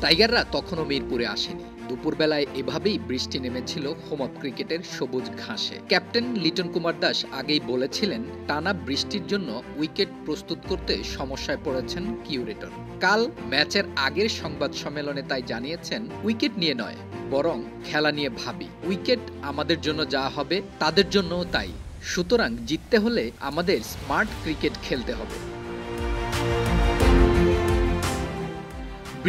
টাইগাররা তখনও মিরপুরে আসেনি। দুপুরবেলায় এভাবেই বৃষ্টি নেমেছিল হোম অফ ক্রিকেটের সবুজ ঘাসে। ক্যাপ্টেন লিটন কুমার দাস আগেই বলেছিলেন, টানা বৃষ্টির জন্য উইকেট প্রস্তুত করতে সমস্যায় পড়েছেন কিউরেটর। কাল ম্যাচের আগের সংবাদ সম্মেলনে তাই জানিয়েছেন, উইকেট নিয়ে নয়, বরং খেলা নিয়ে ভাবি। উইকেট আমাদের জন্য যা হবে, তাদের জন্যও তাই। সুতরাং জিততে হলে আমাদের স্মার্ট ক্রিকেট খেলতে হবে।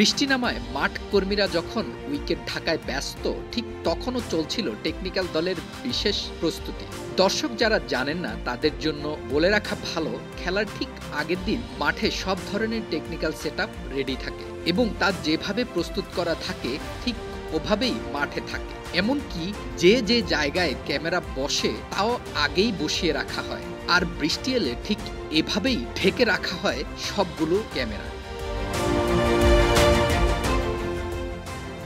বৃষ্টি নামায় মাঠ কর্মীরা যখন উইকেট ঢাকায় ব্যস্ত, ঠিক তখনও চলছিল টেকনিক্যাল দলের বিশেষ প্রস্তুতি। দর্শক যারা জানেন না তাদের জন্য বলে রাখা ভালো, খেলার ঠিক আগের দিন মাঠে সব ধরনের টেকনিক্যাল সেটআপ রেডি থাকে এবং তা যেভাবে প্রস্তুত করা থাকে ঠিক ওভাবেই মাঠে থাকে। এমনকি যে যে জায়গায় ক্যামেরা বসে তাও আগেই বসিয়ে রাখা হয়, আর বৃষ্টি এলে ঠিক এভাবেই ঢেকে রাখা হয় সবগুলো ক্যামেরা।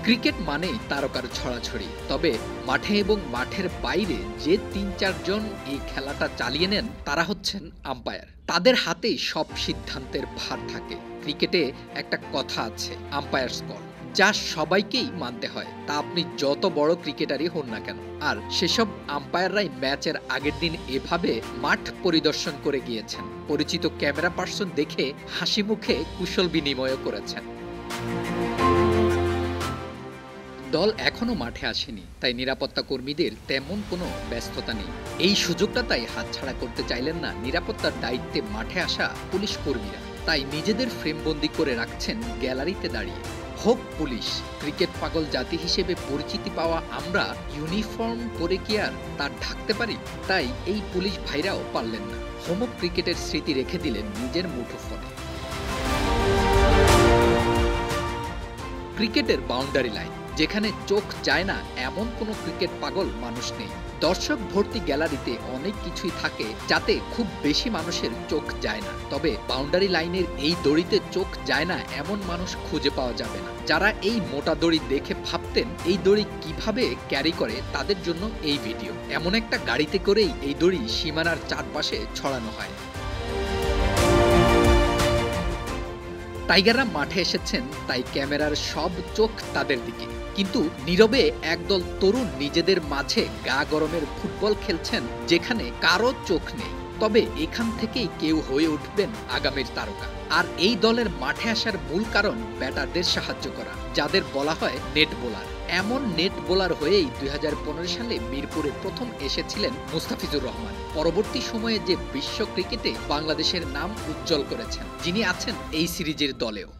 ক্রিকেট মানেই তারকার ছড়াছড়ি, তবে মাঠে এবং মাঠের বাইরে যে ৩-৪ জন এই খেলাটা চালিয়ে নেন তারা হচ্ছেন আম্পায়ার। তাদের হাতেই সব সিদ্ধান্তের ভার থাকে। ক্রিকেটে একটা কথা আছে, আম্পায়ার্স কল, যা সবাইকেই মানতে হয়, তা আপনি যত বড় ক্রিকেটারই হন না কেন। আর সেসব আম্পায়াররাই ম্যাচের আগের দিন এভাবে মাঠ পরিদর্শন করে গিয়েছেন, পরিচিত ক্যামেরা পার্সন দেখে হাসি মুখে কুশল বিনিময় করেছেন। দল এখনো মাঠে আসেনি, তাই নিরাপত্তা কর্মীদের তেমন কোনো ব্যস্ততা নেই। এই সুযোগটা তাই হাতছাড়া করতে চাইলেন না নিরাপত্তার দায়িত্বে মাঠে আসা পুলিশ কর্মীরা। তাই নিজেদের ফ্রেমবন্দি করে রাখছেন গ্যালারিতে দাঁড়িয়ে। হোক পুলিশ, ক্রিকেট পাগল জাতি হিসেবে পরিচিতি পাওয়া আমরা ইউনিফর্ম পরে কি আর তার ঢাকতে পারি? তাই এই পুলিশ ভাইরাও পারলেন না। হোম অফ ক্রিকেটের স্মৃতি রেখে দিলেন নিজের মুঠোফোনে। ক্রিকেটের বাউন্ডারি লাইন, যেখানে চোখ যায় না এমন কোনো ক্রিকেট পাগল মানুষ নেই। দর্শক ভর্তি গ্যালারিতে অনেক কিছুই থাকে যাতে খুব বেশি মানুষের চোখ যায় না, তবে বাউন্ডারি লাইনের এই দড়িতে চোখ যায় না এমন মানুষ খুঁজে পাওয়া যাবে না। যারা এই মোটা দড়ি দেখে ভাবতেন এই দড়ি কিভাবে ক্যারি করে, তাদের জন্য এই ভিডিও। এমন একটা গাড়িতে করেই এই দড়ি সীমানার চারপাশে ছড়ানো হয়। টাইগাররা মাঠে এসেছেন, তাই ক্যামেরার সব চোখ তাদের দিকে। কিন্তু নীরবে একদল তরুণ নিজেদের মাঝে গা গরমের ফুটবল খেলছেন, যেখানে কারো চোখ নেই। তবে এখান থেকেই কেউ হয়ে উঠবেন আগামীর তারকা। আর এই দলের মাঠে আসার মূল কারণ ব্যাটারদের সাহায্য করা, যাদের বলা হয় নেট বোলার। এমন নেট বোলার হয়েই ২০১৫ সালে মিরপুরে প্রথম এসেছিলেন মুস্তাফিজুর রহমান। পরবর্তী সময়ে যে বিশ্ব ক্রিকেটে বাংলাদেশের নাম উজ্জ্বল করেছেন, যিনি আছেন এই সিরিজের দলেও।